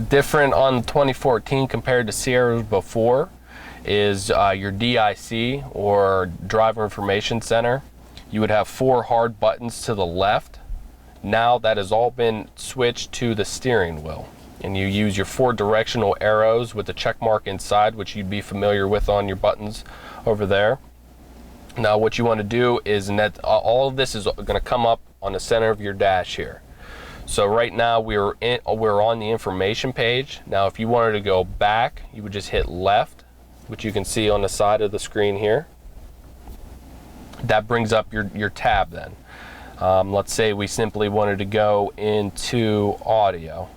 Different on 2014 compared to Sierras before is your DIC, or Driver Information Center. You would have 4 hard buttons to the left. Now that has all been switched to the steering wheel, and you use your 4 directional arrows with the check mark inside, which you'd be familiar with on your buttons over there. Now what you want to do is, all of this is going to come up on the center of your dash here. So right now we're on the information page. Now if you wanted to go back, you would just hit left, which you can see on the side of the screen here. That brings up your tab then. Let's say we simply wanted to go into audio.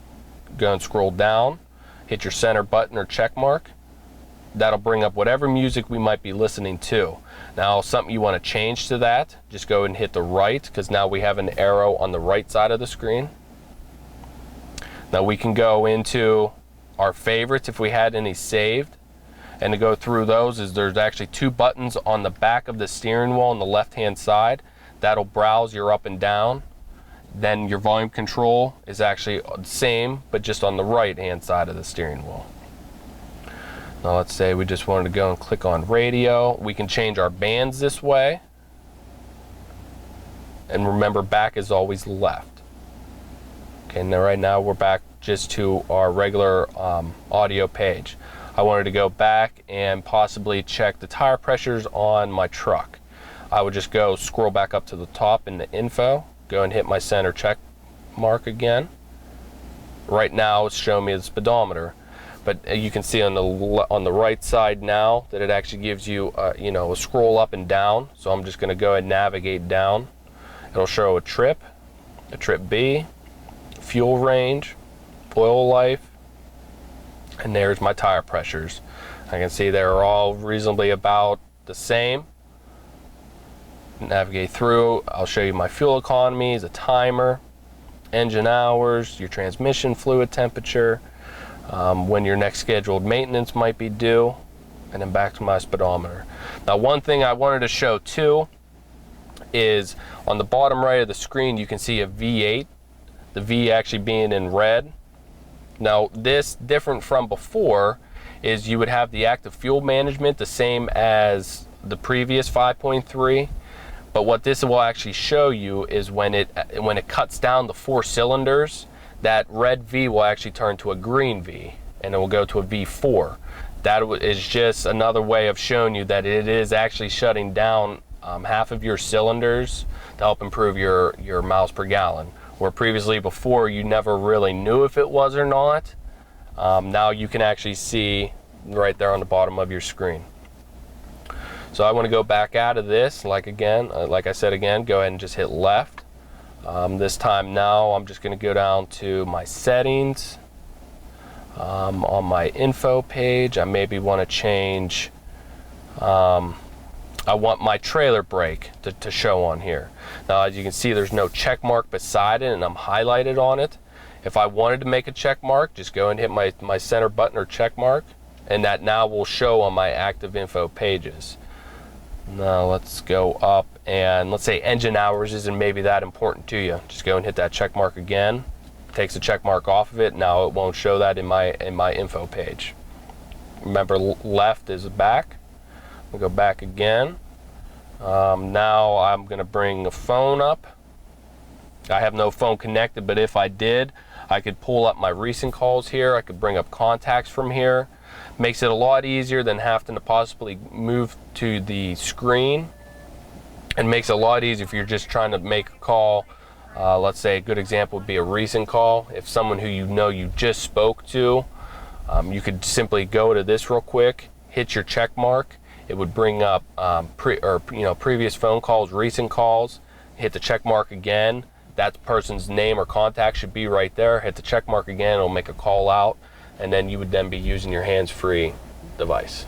Go and scroll down, hit your center button or check mark. That'll bring up whatever music we might be listening to. Now something you want to change to that, just go and hit the right, because now we have an arrow on the right side of the screen. Now we can go into our favorites if we had any saved, and to go through those there's actually 2 buttons on the back of the steering wheel on the left hand side. That'll browse your up and down. Then your volume control is actually the same, but just on the right hand side of the steering wheel. Now let's say we just wanted to go and click on radio. We can change our bands this way. And remember, back is always left. Okay, now right now we're back just to our regular audio page. I wanted to go back and possibly check the tire pressures on my truck. I would just go scroll back up to the top in the info, go and hit my center check mark again. Right now it's showing me the speedometer. But you can see on the right side now that it actually gives you a scroll up and down. So I'm just going to go ahead and navigate down. It'll show a trip B, fuel range, oil life, and there's my tire pressures. I can see they're all reasonably about the same. Navigate through, I'll show you my fuel economy, a timer, engine hours, your transmission fluid temperature, when your next scheduled maintenance might be due, and then back to my speedometer. Now one thing I wanted to show too is on the bottom right of the screen you can see a V8, the V actually being in red. Now this, different from before, is you would have the active fuel management the same as the previous 5.3, but what this will actually show you is when it cuts down the 4 cylinders, that red V will actually turn to a green V, and it will go to a V4. That is just another way of showing you that it is actually shutting down half of your cylinders to help improve your miles per gallon. Where previously before you never really knew if it was or not. Now you can actually see right there on the bottom of your screen. So I want to go back out of this, like I said again, go ahead and just hit left. This time now I'm just going to go down to my settings. On my info page I maybe want to change, I want my trailer brake to show on here. Now as you can see there's no check mark beside it and I'm highlighted on it. If I wanted to make a check mark, just go and hit my center button or check mark, and that now will show on my active info pages. Now let's go up, and let's say engine hours isn't maybe that important to you. Just go and hit that check mark again. Takes the check mark off of it. Now it won't show that in my info page. Remember, left is back. We'll go back again. Now I'm going to bring a phone up. I have no phone connected, but if I did, I could pull up my recent calls here. I could bring up contacts from here. Makes it a lot easier than having to possibly move to the screen, and makes it a lot easier if you're just trying to make a call. Let's say a good example would be a recent call. If someone who you know you just spoke to, you could simply go to this real quick, hit your check mark. It would bring up previous phone calls, recent calls. Hit the check mark again. That person's name or contact should be right there. Hit the check mark again, it'll make a call out, and then you would then be using your hands-free device.